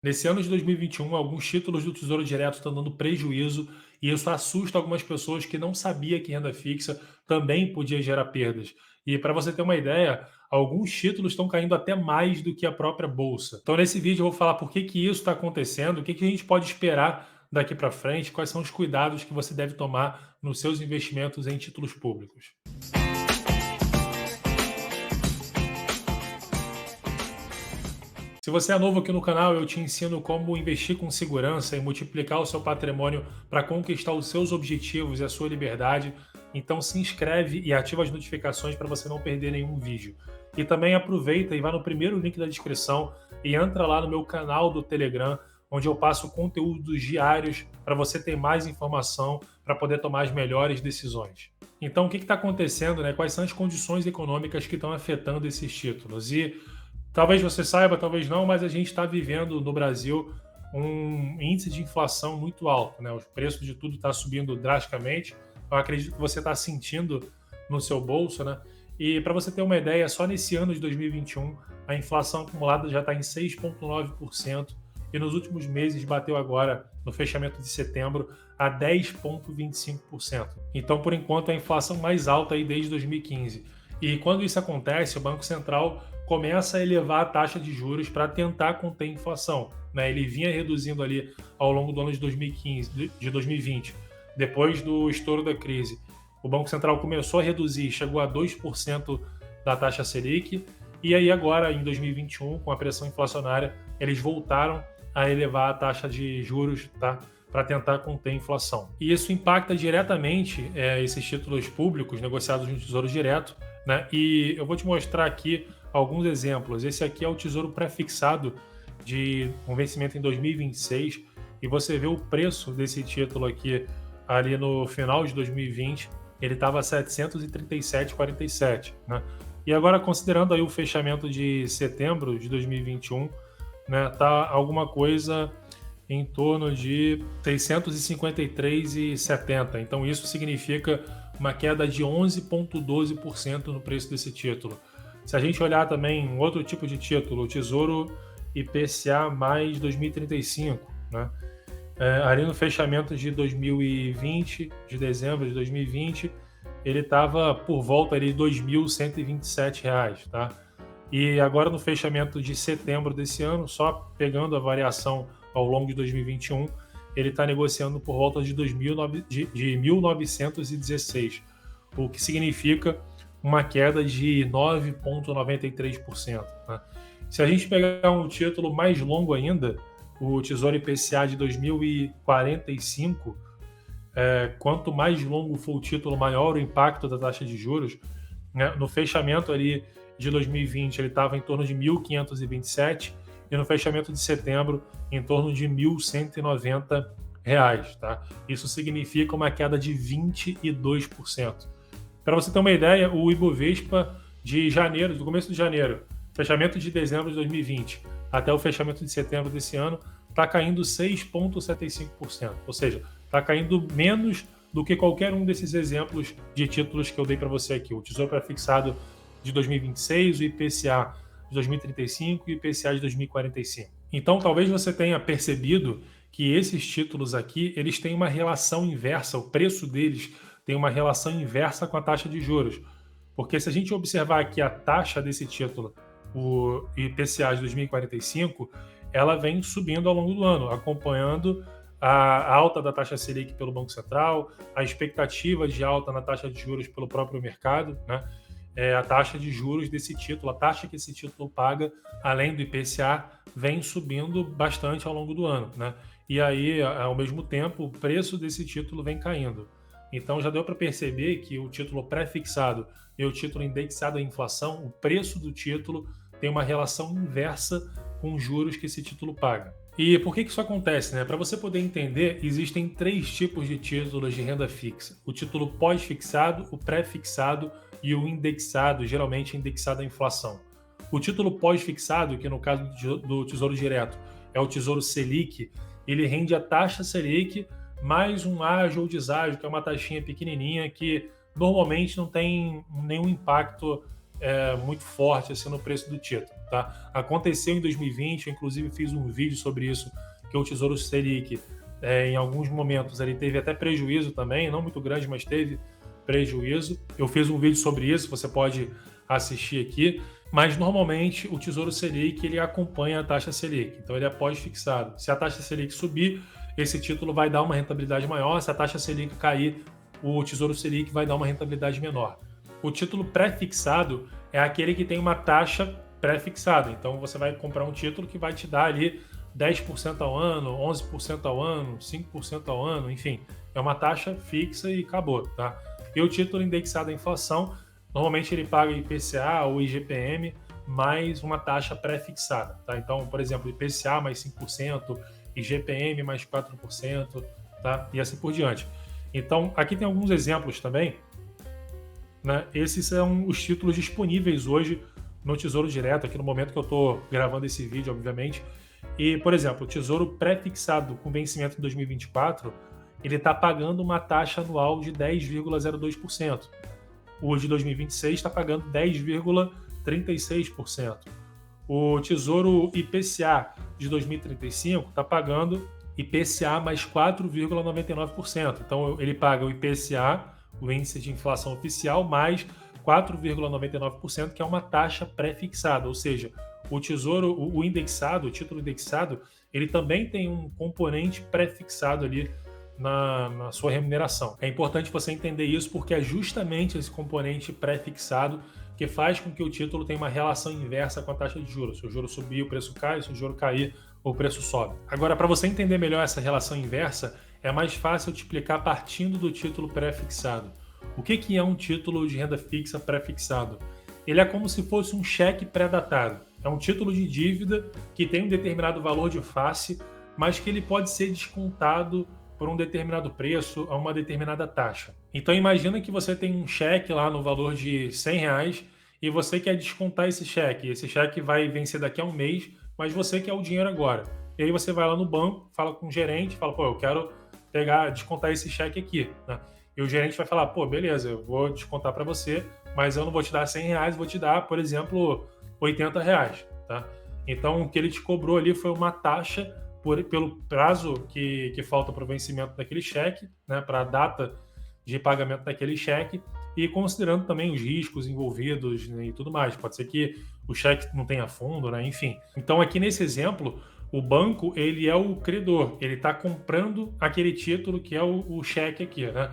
Nesse ano de 2021, alguns títulos do Tesouro Direto estão dando prejuízo e isso assusta algumas pessoas que não sabia que renda fixa também podia gerar perdas. E para você ter uma ideia, alguns títulos estão caindo até mais do que a própria bolsa. Então, nesse vídeo, eu vou falar por que, que isso está acontecendo, o que, que a gente pode esperar daqui para frente, quais são os cuidados que você deve tomar nos seus investimentos em títulos públicos. Se você é novo aqui no canal, eu te ensino como investir com segurança e multiplicar o seu patrimônio para conquistar os seus objetivos e a sua liberdade. Então se inscreve e ativa as notificações para você não perder nenhum vídeo. E também aproveita e vai no primeiro link da descrição e entra lá no meu canal do Telegram, onde eu passo conteúdos diários para você ter mais informação para poder tomar as melhores decisões. Então, o que está acontecendo, né? Quais são as condições econômicas que estão afetando esses títulos? E talvez você saiba, talvez não, mas a gente está vivendo no Brasil um índice de inflação muito alto, né? Os preços de tudo está subindo drasticamente. Eu acredito que você está sentindo no seu bolso, né? E para você ter uma ideia, só nesse ano de 2021 a inflação acumulada já está em 6,9% e nos últimos meses bateu agora, no fechamento de setembro, a 10,25%. Então, por enquanto, é a inflação mais alta aí desde 2015. E quando isso acontece, o Banco Central começa a elevar a taxa de juros para tentar conter a inflação, né? Ele vinha reduzindo ali ao longo do ano de 2015, de 2020, depois do estouro da crise. O Banco Central começou a reduzir, chegou a 2% da taxa Selic, e aí agora, em 2021, com a pressão inflacionária, eles voltaram a elevar a taxa de juros, tá? Para tentar conter a inflação. E isso impacta diretamente esses títulos públicos negociados no Tesouro Direto, né? E eu vou te mostrar aqui alguns exemplos. Esse aqui é o Tesouro Pré-fixado de um vencimento em 2026 e você vê o preço desse título aqui ali no final de 2020, ele estava a 737,47, né? E agora, considerando aí o fechamento de setembro de 2021, né, tá alguma coisa em torno de 653,70. Então isso significa uma queda de 11,12% no preço desse título. Se a gente olhar também um outro tipo de título, o Tesouro IPCA mais 2035, né? Ali no fechamento de 2020, de dezembro de 2020, ele estava por volta ali de R$ 2.127, tá? E agora no fechamento de setembro desse ano, só pegando a variação ao longo de 2021, ele está negociando por volta de 1.916, o que significa uma queda de 9,93%. Né? Se a gente pegar um título mais longo ainda, o Tesouro IPCA de 2045, quanto mais longo for o título, maior o impacto da taxa de juros. Né? No fechamento ali de 2020, ele estava em torno de 1.527 e no fechamento de setembro, em torno de R$ 1.190. Tá? Isso significa uma queda de 22%. Para você ter uma ideia, o Ibovespa de janeiro, do começo de janeiro, fechamento de dezembro de 2020, até o fechamento de setembro desse ano, está caindo 6,75%. Ou seja, está caindo menos do que qualquer um desses exemplos de títulos que eu dei para você aqui. O Tesouro Pré-fixado de 2026, o IPCA de 2035 e o IPCA de 2045. Então, talvez você tenha percebido que esses títulos aqui, eles têm uma relação inversa, o preço deles tem uma relação inversa com a taxa de juros. Porque se a gente observar aqui a taxa desse título, o IPCA de 2045, ela vem subindo ao longo do ano, acompanhando a alta da taxa Selic pelo Banco Central, a expectativa de alta na taxa de juros pelo próprio mercado, né? A taxa de juros desse título, a taxa que esse título paga, além do IPCA, vem subindo bastante ao longo do ano, né? E aí, ao mesmo tempo, o preço desse título vem caindo. Então já deu para perceber que o título pré-fixado e o título indexado à inflação, o preço do título tem uma relação inversa com os juros que esse título paga. E por que isso acontece, né? Para você poder entender, existem três tipos de títulos de renda fixa: o título pós-fixado, o pré-fixado e o indexado, geralmente indexado à inflação. O título pós-fixado, que no caso do Tesouro Direto é o Tesouro Selic, ele rende a taxa Selic mais um ágio ou deságio, que é uma taxinha pequenininha que normalmente não tem nenhum impacto muito forte assim, no preço do título. Tá? Aconteceu em 2020, eu inclusive fiz um vídeo sobre isso, que o Tesouro Selic, em alguns momentos, ele teve até prejuízo também, não muito grande, mas teve prejuízo. Eu fiz um vídeo sobre isso, você pode assistir aqui, mas normalmente o Tesouro Selic ele acompanha a taxa Selic, então ele é pós-fixado. Se a taxa Selic subir, esse título vai dar uma rentabilidade maior, se a taxa Selic cair, o Tesouro Selic vai dar uma rentabilidade menor. O título pré-fixado é aquele que tem uma taxa pré-fixada, então você vai comprar um título que vai te dar ali 10% ao ano, 11% ao ano, 5% ao ano, enfim, é uma taxa fixa e acabou, tá? E o título indexado à inflação, normalmente ele paga IPCA ou IGPM mais uma taxa pré-fixada, tá? Então, por exemplo, IPCA mais 5%, IGPM mais 4%, tá? E assim por diante. Então, aqui tem alguns exemplos também, né? Esses são os títulos disponíveis hoje no Tesouro Direto, aqui no momento que eu estou gravando esse vídeo, obviamente. E, por exemplo, o Tesouro pré-fixado com vencimento em 2024, ele está pagando uma taxa anual de 10,02%. O de 2026 está pagando 10,36%. O Tesouro IPCA de 2035 está pagando IPCA mais 4,99%. Então, ele paga o IPCA, o índice de inflação oficial, mais 4,99%, que é uma taxa pré-fixada, ou seja, o tesouro, o indexado, o título indexado, ele também tem um componente pré-fixado ali na sua remuneração. É importante você entender isso porque é justamente esse componente pré-fixado que faz com que o título tenha uma relação inversa com a taxa de juros. Se o juro subir, o preço cai, se o juro cair, o preço sobe. Agora, para você entender melhor essa relação inversa, é mais fácil eu te explicar partindo do título pré-fixado. O que é um título de renda fixa pré-fixado? Ele é como se fosse um cheque pré-datado. É um título de dívida que tem um determinado valor de face, mas que ele pode ser descontado por um determinado preço a uma determinada taxa. Então imagina que você tem um cheque lá no valor de R$100 e você quer descontar esse cheque. Esse cheque vai vencer daqui a um mês, mas você quer o dinheiro agora. E aí você vai lá no banco, fala com o gerente, fala, pô, eu quero descontar esse cheque aqui, né? E o gerente vai falar, pô, beleza, eu vou descontar para você, mas eu não vou te dar R$100, vou te dar, por exemplo, R$80, tá? Então, o que ele te cobrou ali foi uma taxa pelo prazo que falta para o vencimento daquele cheque, né, para a data de pagamento daquele cheque, e considerando também os riscos envolvidos, né, e tudo mais. Pode ser que o cheque não tenha fundo, né, enfim. Então, aqui nesse exemplo, o banco ele é o credor, ele está comprando aquele título que é o cheque aqui, né?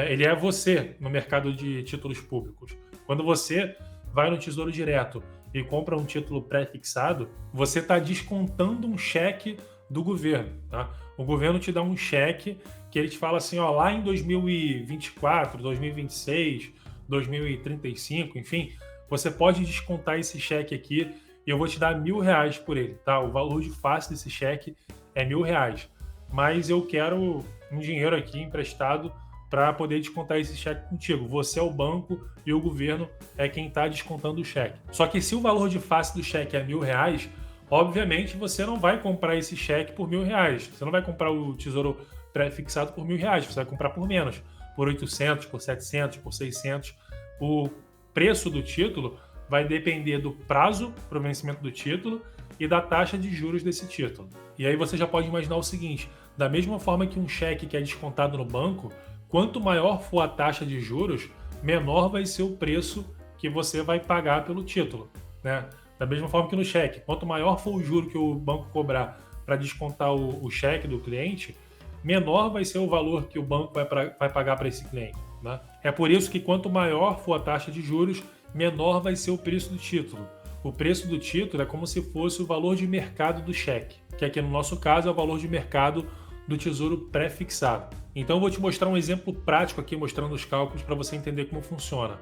Ele é você no mercado de títulos públicos. Quando você vai no Tesouro Direto e compra um título pré-fixado, você está descontando um cheque do governo, tá? O governo te dá um cheque que ele te fala assim, ó, lá em 2024, 2026, 2035, enfim, você pode descontar esse cheque aqui e eu vou te dar R$1.000 por ele, tá? O valor de face desse cheque é R$1.000, mas eu quero um dinheiro aqui emprestado para poder descontar esse cheque contigo. Você é o banco e o governo é quem está descontando o cheque. Só que se o valor de face do cheque é R$1.000, obviamente você não vai comprar esse cheque por R$1.000. Você não vai comprar o tesouro pré-fixado por R$1.000. Você vai comprar por menos, por 800, por 700, por 600. O preço do título vai depender do prazo para o vencimento do título e da taxa de juros desse título. E aí você já pode imaginar o seguinte, da mesma forma que um cheque que é descontado no banco, quanto maior for a taxa de juros, menor vai ser o preço que você vai pagar pelo título, né? Da mesma forma que no cheque, quanto maior for o juro que o banco cobrar para descontar o cheque do cliente, menor vai ser o valor que o banco vai pagar para esse cliente, né? É por isso que quanto maior for a taxa de juros, menor vai ser o preço do título. O preço do título é como se fosse o valor de mercado do cheque, que aqui no nosso caso é o valor de mercado do tesouro pré-fixado. Então eu vou te mostrar um exemplo prático aqui, mostrando os cálculos para você entender como funciona.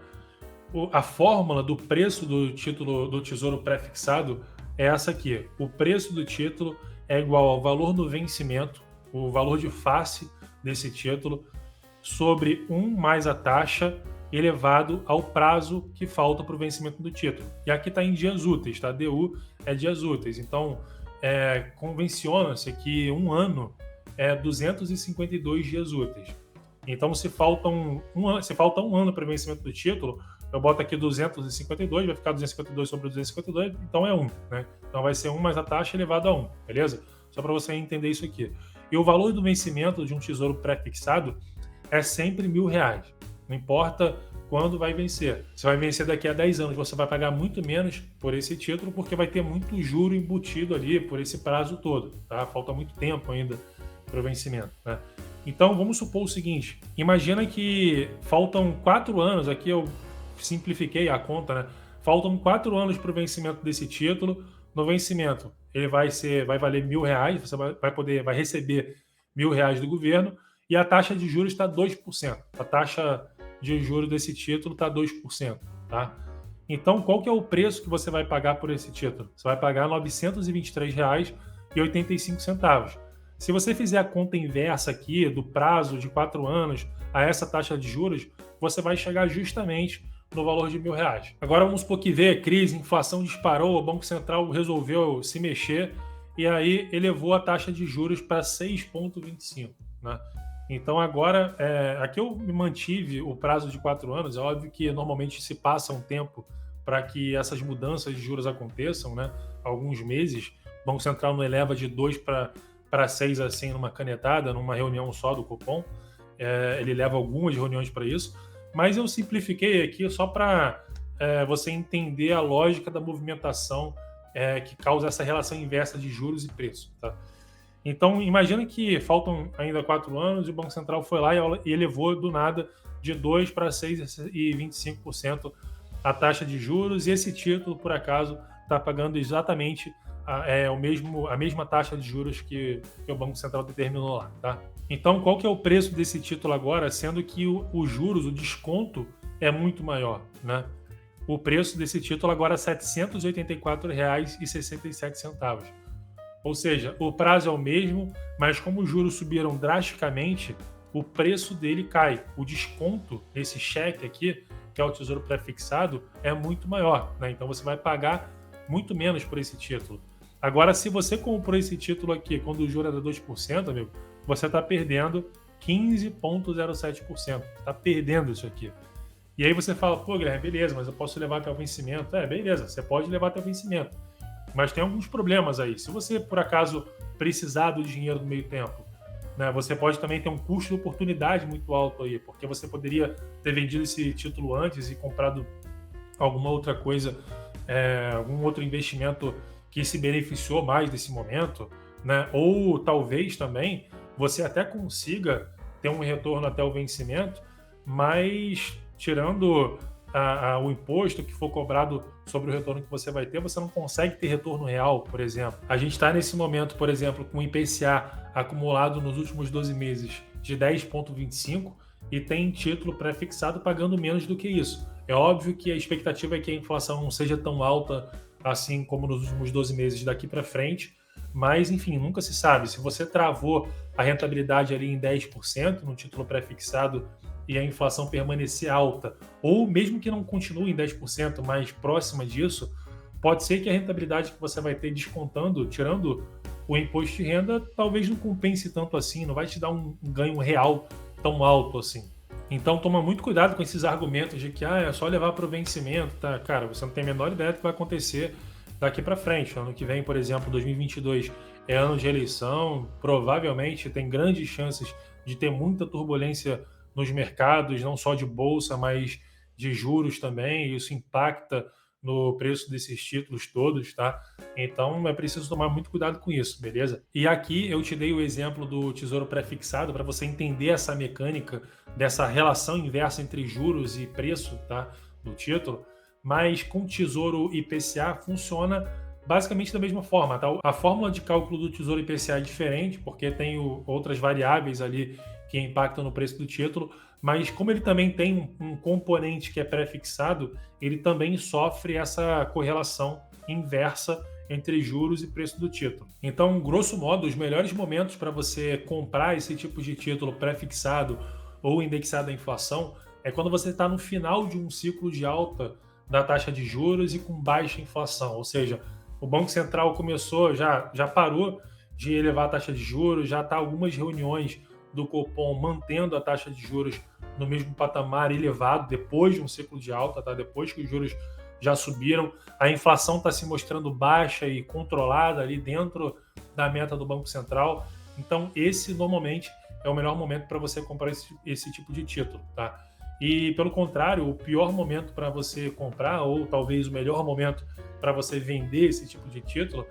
A fórmula do preço do título do tesouro pré-fixado é essa aqui. O preço do título é igual ao valor no vencimento, o valor de face desse título, sobre 1 mais a taxa elevado ao prazo que falta para o vencimento do título. E aqui está em dias úteis, tá? DU é dias úteis. Então, convenciona-se que um ano é 252 dias úteis. Então, se falta um ano para o vencimento do título, eu boto aqui 252, vai ficar 252 sobre 252, então é 1, né? Então vai ser 1 mais a taxa elevado a 1, beleza? Só para você entender isso aqui. E o valor do vencimento de um tesouro pré-fixado é sempre R$1.000. Não importa quando vai vencer. Se vai vencer daqui a 10 anos, você vai pagar muito menos por esse título, porque vai ter muito juro embutido ali por esse prazo todo, tá? Falta muito tempo ainda para o vencimento, né? Então, vamos supor o seguinte, imagina que faltam 4 anos, aqui eu simplifiquei a conta, né? Faltam 4 anos para o vencimento desse título. No vencimento, ele vai valer R$1.000, você vai receber R$1.000 do governo, e a taxa de juros está 2%. A taxa de juros desse título está 2%, tá? Então, qual que é o preço que você vai pagar por esse título? Você vai pagar R$ 923,85. Se você fizer a conta inversa aqui, do prazo de 4 anos a essa taxa de juros, você vai chegar justamente no valor de R$1.000. Agora vamos supor que veio a crise, a inflação disparou, o Banco Central resolveu se mexer e aí elevou a taxa de juros para 6,25, né? Então agora, aqui eu me mantive o prazo de 4 anos, é óbvio que normalmente se passa um tempo para que essas mudanças de juros aconteçam, né? Alguns meses, o Banco Central não eleva de 2 para 6 assim numa canetada, numa reunião só do Copom, ele leva algumas reuniões para isso, mas eu simplifiquei aqui só para você entender a lógica da movimentação que causa essa relação inversa de juros e preço, tá? Então, imagina que faltam ainda 4 anos e o Banco Central foi lá e elevou do nada de 2 para 6,25% a taxa de juros, e esse título, por acaso, está pagando exatamente a mesma taxa de juros que o Banco Central determinou lá, tá? Então, qual que é o preço desse título agora, sendo que os juros, o desconto, é muito maior, né? O preço desse título agora é R$ 784,67. Ou seja, o prazo é o mesmo, mas como os juros subiram drasticamente, o preço dele cai. O desconto desse cheque aqui, que é o Tesouro Pré-fixado, é muito maior, né? Então você vai pagar muito menos por esse título. Agora, se você comprou esse título aqui quando o juro era 2%, amigo, você está perdendo 15,07%. Está perdendo isso aqui. E aí você fala, pô, Guilherme, beleza, mas eu posso levar até o vencimento. Beleza, você pode levar até o vencimento. Mas tem alguns problemas aí. Se você, por acaso, precisar do dinheiro no meio tempo, né, você pode também ter um custo de oportunidade muito alto aí, porque você poderia ter vendido esse título antes e comprado alguma outra coisa, algum outro investimento que se beneficiou mais desse momento, né? Ou talvez também você até consiga ter um retorno até o vencimento, mas tirando o imposto que for cobrado sobre o retorno que você vai ter, você não consegue ter retorno real, por exemplo. A gente está nesse momento, por exemplo, com o IPCA acumulado nos últimos 12 meses de 10,25 e tem título pré-fixado pagando menos do que isso. É óbvio que a expectativa é que a inflação não seja tão alta assim como nos últimos 12 meses daqui para frente, mas, enfim, nunca se sabe. Se você travou a rentabilidade ali em 10% no título pré-fixado e a inflação permanecer alta, ou mesmo que não continue em 10%, mais próxima disso, pode ser que a rentabilidade que você vai ter descontando, tirando o imposto de renda, talvez não compense tanto assim, não vai te dar um ganho real tão alto assim. Então toma muito cuidado com esses argumentos de que é só levar para o vencimento, tá? Cara, você não tem a menor ideia do que vai acontecer daqui para frente. Ano que vem, por exemplo, 2022 é ano de eleição, provavelmente tem grandes chances de ter muita turbulência nos mercados, não só de bolsa, mas de juros também, e isso impacta no preço desses títulos todos, tá? Então é preciso tomar muito cuidado com isso, beleza? E aqui eu te dei o exemplo do Tesouro Pré-fixado para você entender essa mecânica dessa relação inversa entre juros e preço, tá? Do título, mas com o Tesouro IPCA funciona basicamente da mesma forma, tá? A fórmula de cálculo do Tesouro IPCA é diferente, porque tem outras variáveis ali que impactam no preço do título, mas como ele também tem um componente que é pré-fixado, ele também sofre essa correlação inversa entre juros e preço do título. Então, grosso modo, os melhores momentos para você comprar esse tipo de título pré-fixado ou indexado à inflação é quando você está no final de um ciclo de alta da taxa de juros e com baixa inflação, ou seja, o Banco Central começou, já parou de elevar a taxa de juros, já está algumas reuniões do Copom mantendo a taxa de juros no mesmo patamar elevado depois de um ciclo de alta, tá? Depois que os juros já subiram, a inflação está se mostrando baixa e controlada ali dentro da meta do Banco Central. Então, esse normalmente é o melhor momento para você comprar esse tipo de título, tá? E, pelo contrário, o pior momento para você comprar, ou talvez o melhor momento para você vender esse tipo de título,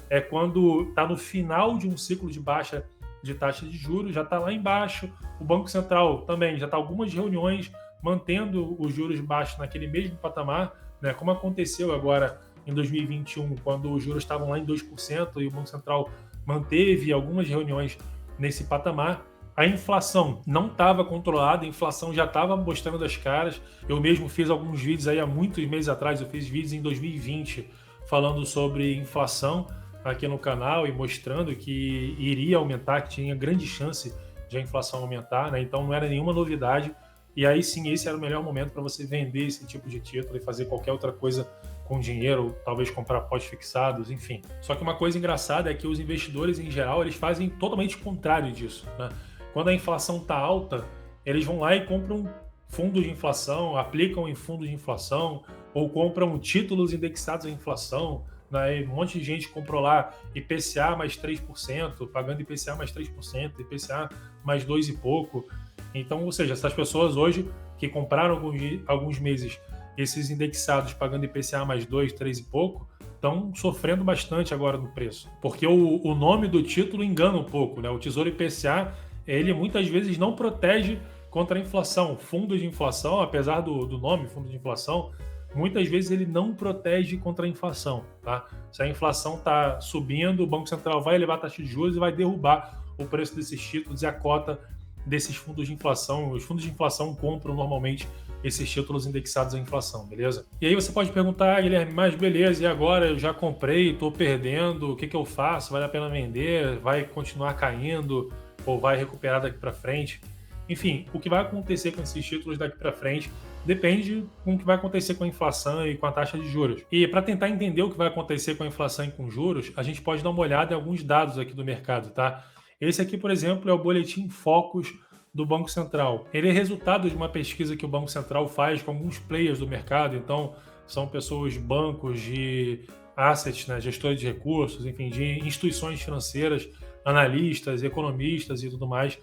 é quando está no final de um ciclo de baixa de taxa de juros, já está lá embaixo, o Banco Central também já está algumas reuniões mantendo os juros baixos naquele mesmo patamar, né, como aconteceu agora em 2021, quando os juros estavam lá em 2% e o Banco Central manteve algumas reuniões nesse patamar. A inflação não estava controlada, a inflação já estava mostrando as caras. Eu mesmo fiz alguns vídeos aí há muitos meses atrás, eu fiz vídeos em 2020 falando sobre inflação aqui no canal e mostrando que iria aumentar, que tinha grande chance de a inflação aumentar, né? Então não era nenhuma novidade. E aí sim, esse era o melhor momento para você vender esse tipo de título e fazer qualquer outra coisa com dinheiro, talvez comprar pós-fixados, enfim. Só que uma coisa engraçada é que os investidores, em geral, eles fazem totalmente o contrário disso, né? Quando a inflação está alta, eles vão lá e compram fundos de inflação, aplicam em fundos de inflação, ou compram títulos indexados à inflação, né? Um monte de gente comprou lá IPCA mais 3%, pagando IPCA mais 3%, IPCA mais 2 e pouco. Então, ou seja, essas pessoas hoje que compraram alguns meses esses indexados pagando IPCA mais 2, 3 e pouco, estão sofrendo bastante agora no preço. Porque o nome do título engana um pouco, né? O Tesouro IPCA, ele muitas vezes não protege contra a inflação. Fundo de inflação, apesar do nome, fundo de inflação, muitas vezes ele não protege contra a inflação, tá? Se a inflação está subindo, o Banco Central vai elevar a taxa de juros e vai derrubar o preço desses títulos e a cota desses fundos de inflação. Os fundos de inflação compram normalmente esses títulos indexados à inflação, beleza? E aí você pode perguntar, Guilherme, mas beleza, e agora eu já comprei, estou perdendo, o que eu faço? Vale a pena vender? Vai continuar caindo? Ou vai recuperar daqui para frente? Enfim, o que vai acontecer com esses títulos daqui para frente depende com o que vai acontecer com a inflação e com a taxa de juros. E para tentar entender o que vai acontecer com a inflação e com juros, a gente pode dar uma olhada em alguns dados aqui do mercado, tá? Esse aqui, por exemplo, é o Boletim Focus do Banco Central. Ele é resultado de uma pesquisa que o Banco Central faz com alguns players do mercado, então são pessoas, bancos de assets, né, gestores de recursos, enfim, de instituições financeiras, analistas, economistas e tudo mais.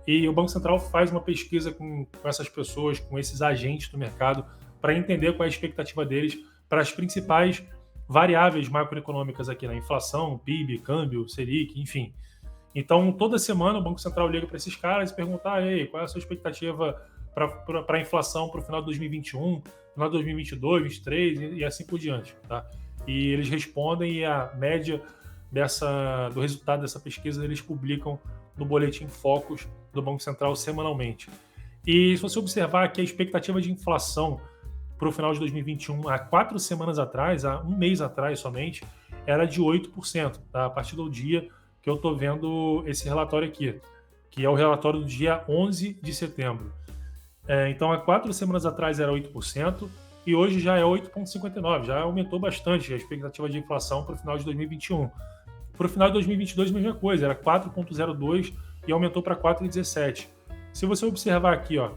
E o Banco Central faz uma pesquisa com essas pessoas, com esses agentes do mercado, para entender qual é a expectativa deles para as principais variáveis macroeconômicas aqui, na inflação, PIB, câmbio, Selic, enfim. Então, toda semana o Banco Central liga para esses caras e pergunta: ei, qual é a sua expectativa para a inflação para o final de 2021, final de 2022, 2023 e assim por diante, tá? E eles respondem e a média do resultado dessa pesquisa eles publicam no Boletim Focus do Banco Central semanalmente. E se você observar que a expectativa de inflação para o final de 2021, há 4 semanas atrás, há um mês atrás somente, era de 8%, tá? A partir do dia que eu estou vendo esse relatório aqui, que é o relatório do dia 11 de setembro. Então, há 4 semanas atrás era 8%, e hoje já é 8,59%, já aumentou bastante a expectativa de inflação para o final de 2021. Para o final de 2022, a mesma coisa, era 4,02% e aumentou para 4,17%. Se você observar aqui, ó,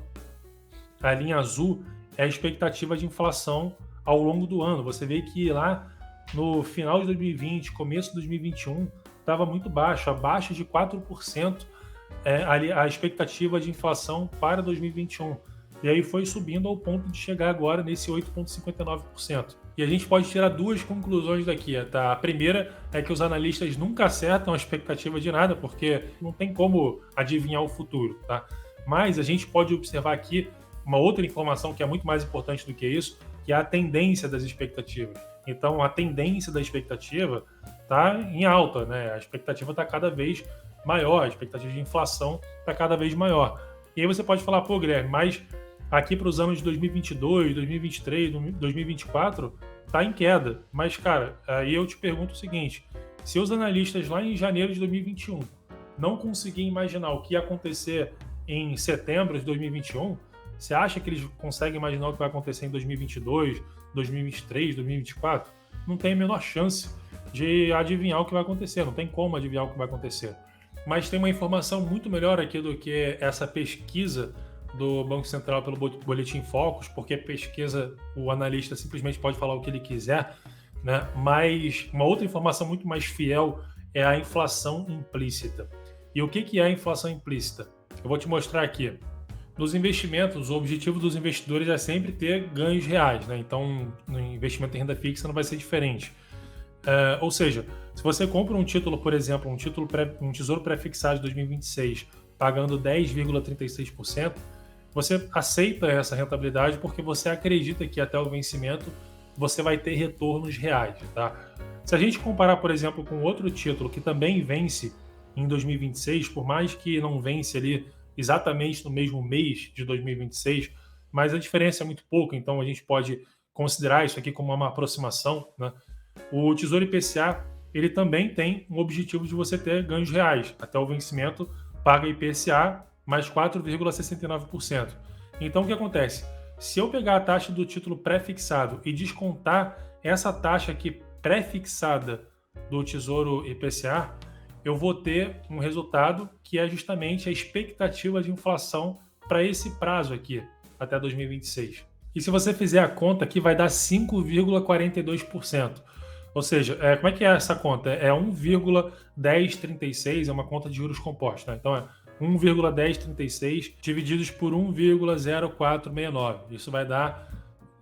a linha azul é a expectativa de inflação ao longo do ano. Você vê que lá no final de 2020, começo de 2021, estava muito baixo, abaixo de 4% a expectativa de inflação para 2021. E aí foi subindo ao ponto de chegar agora nesse 8,59%. E a gente pode tirar 2 conclusões daqui, tá? A primeira é que os analistas nunca acertam a expectativa de nada, porque não tem como adivinhar o futuro, tá? Mas a gente pode observar aqui uma outra informação que é muito mais importante do que isso, que é a tendência das expectativas. Então, a tendência da expectativa está em alta, né? A expectativa está cada vez maior, a expectativa de inflação está cada vez maior. E aí você pode falar, pô, Guilherme, mas aqui para os anos de 2022, 2023, 2024, está em queda. Mas, cara, aí eu te pergunto o seguinte, se os analistas lá em janeiro de 2021 não conseguirem imaginar o que ia acontecer em setembro de 2021, você acha que eles conseguem imaginar o que vai acontecer em 2022, 2023, 2024? Não tem a menor chance de adivinhar o que vai acontecer, não tem como adivinhar o que vai acontecer. Mas tem uma informação muito melhor aqui do que essa pesquisa do Banco Central pelo Boletim Focus, porque pesquisa, o analista simplesmente pode falar o que ele quiser, né? Mas uma outra informação muito mais fiel é a inflação implícita. E o que é a inflação implícita? Eu vou te mostrar aqui. Nos investimentos, o objetivo dos investidores é sempre ter ganhos reais, né? Então, no investimento em renda fixa não vai ser diferente. Ou seja, se você compra um título, por exemplo, um tesouro pré-fixado de 2026, pagando 10,36%, você aceita essa rentabilidade porque você acredita que até o vencimento você vai ter retornos reais, tá? Se a gente comparar, por exemplo, com outro título que também vence em 2026, por mais que não vence ali exatamente no mesmo mês de 2026, mas a diferença é muito pouco, então a gente pode considerar isso aqui como uma aproximação, né? O Tesouro IPCA, ele também tem um objetivo de você ter ganhos reais. Até o vencimento, paga IPCA mais 4,69%. Então, o que acontece? Se eu pegar a taxa do título pré-fixado e descontar essa taxa aqui pré-fixada do Tesouro IPCA, eu vou ter um resultado que é justamente a expectativa de inflação para esse prazo aqui, até 2026. E se você fizer a conta aqui, vai dar 5,42%. Ou seja, como é que é essa conta? É 1,1036, é uma conta de juros compostos, né? Então é 1,1036 divididos por 1,0469. Isso vai dar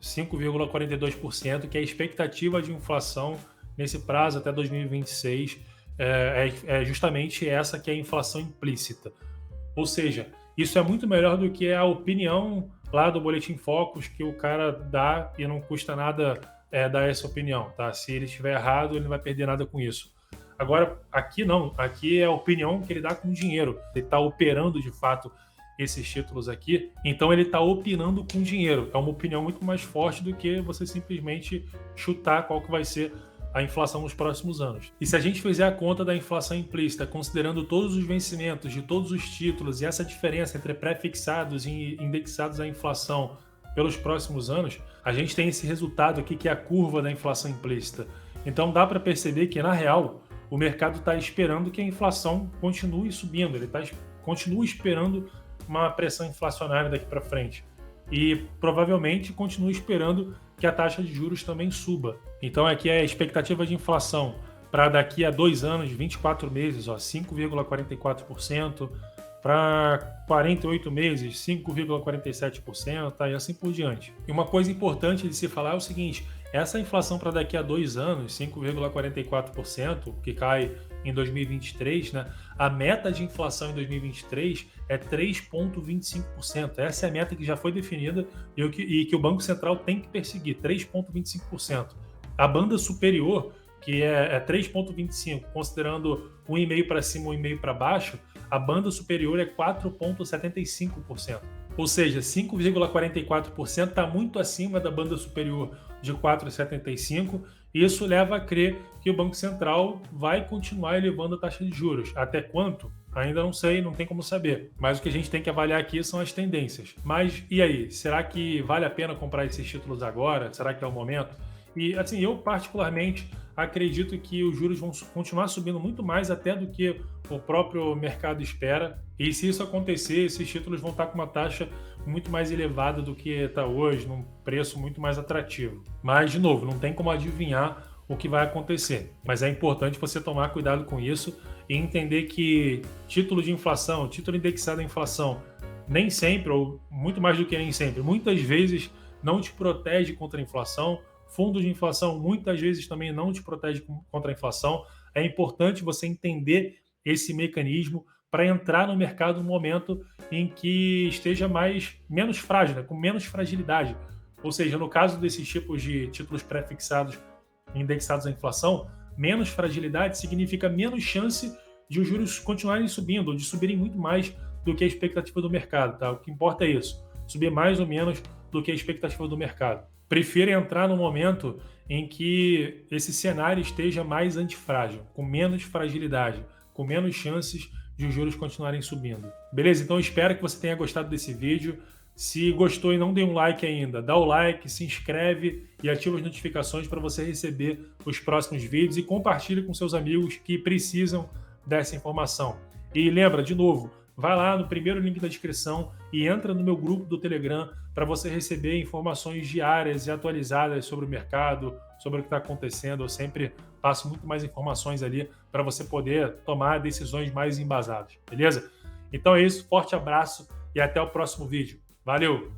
5,42%, que é a expectativa de inflação nesse prazo até 2026. É justamente essa que é a inflação implícita. Ou seja, isso é muito melhor do que a opinião lá do Boletim Focus que o cara dá e não custa nada dar essa opinião, tá? Se ele estiver errado, ele não vai perder nada com isso. Agora, aqui não. Aqui é a opinião que ele dá com dinheiro. Ele está operando, de fato, esses títulos aqui. Então, ele está opinando com dinheiro. É uma opinião muito mais forte do que você simplesmente chutar qual que vai ser a inflação nos próximos anos. E se a gente fizer a conta da inflação implícita, considerando todos os vencimentos de todos os títulos e essa diferença entre pré-fixados e indexados à inflação pelos próximos anos, a gente tem esse resultado aqui que é a curva da inflação implícita. Então dá para perceber que, na real, o mercado está esperando que a inflação continue subindo, ele continua esperando uma pressão inflacionária daqui para frente. E provavelmente continua esperando que a taxa de juros também suba. Então aqui é a expectativa de inflação para daqui a 2 anos, 24 meses, 5,44%, para 48 meses, 5,47%, tá? E assim por diante. E uma coisa importante de se falar é o seguinte, essa inflação para daqui a 2 anos, 5,44%, que cai em 2023, né? A meta de inflação em 2023 é 3,25%. Essa é a meta que já foi definida e que o Banco Central tem que perseguir, 3,25%. A banda superior, que é 3,25%, considerando 1,5% para cima, 1,5% para baixo, a banda superior é 4,75%. Ou seja, 5,44% está muito acima da banda superior de 4,75%, e isso leva a crer que o Banco Central vai continuar elevando a taxa de juros. Até quanto? Ainda não sei, não tem como saber. Mas o que a gente tem que avaliar aqui são as tendências. Mas e aí? Será que vale a pena comprar esses títulos agora? Será que é o momento? E assim, eu particularmente acredito que os juros vão continuar subindo muito mais até do que o próprio mercado espera. E se isso acontecer, esses títulos vão estar com uma taxa muito mais elevada do que está hoje, num preço muito mais atrativo. Mas, de novo, não tem como adivinhar o que vai acontecer. Mas é importante você tomar cuidado com isso e entender que título de inflação, título indexado à inflação, nem sempre, ou muito mais do que nem sempre, muitas vezes não te protege contra a inflação. Fundos de inflação muitas vezes também não te protege contra a inflação. É importante você entender esse mecanismo para entrar no mercado no momento em que esteja menos frágil, né? Com menos fragilidade. Ou seja, no caso desses tipos de títulos pré-fixados indexados à inflação, menos fragilidade significa menos chance de os juros continuarem subindo, ou de subirem muito mais do que a expectativa do mercado. Tá? O que importa é isso, subir mais ou menos do que a expectativa do mercado. Prefiro entrar no momento em que esse cenário esteja mais antifrágil, com menos fragilidade, com menos chances de os juros continuarem subindo. Beleza? Então espero que você tenha gostado desse vídeo. Se gostou e não deu um like ainda, dá o like, se inscreve e ativa as notificações para você receber os próximos vídeos e compartilhe com seus amigos que precisam dessa informação. E lembra, de novo, vai lá no primeiro link da descrição e entra no meu grupo do Telegram para você receber informações diárias e atualizadas sobre o mercado, sobre o que está acontecendo. Eu sempre passo muito mais informações ali para você poder tomar decisões mais embasadas, beleza? Então é isso, forte abraço e até o próximo vídeo. Valeu!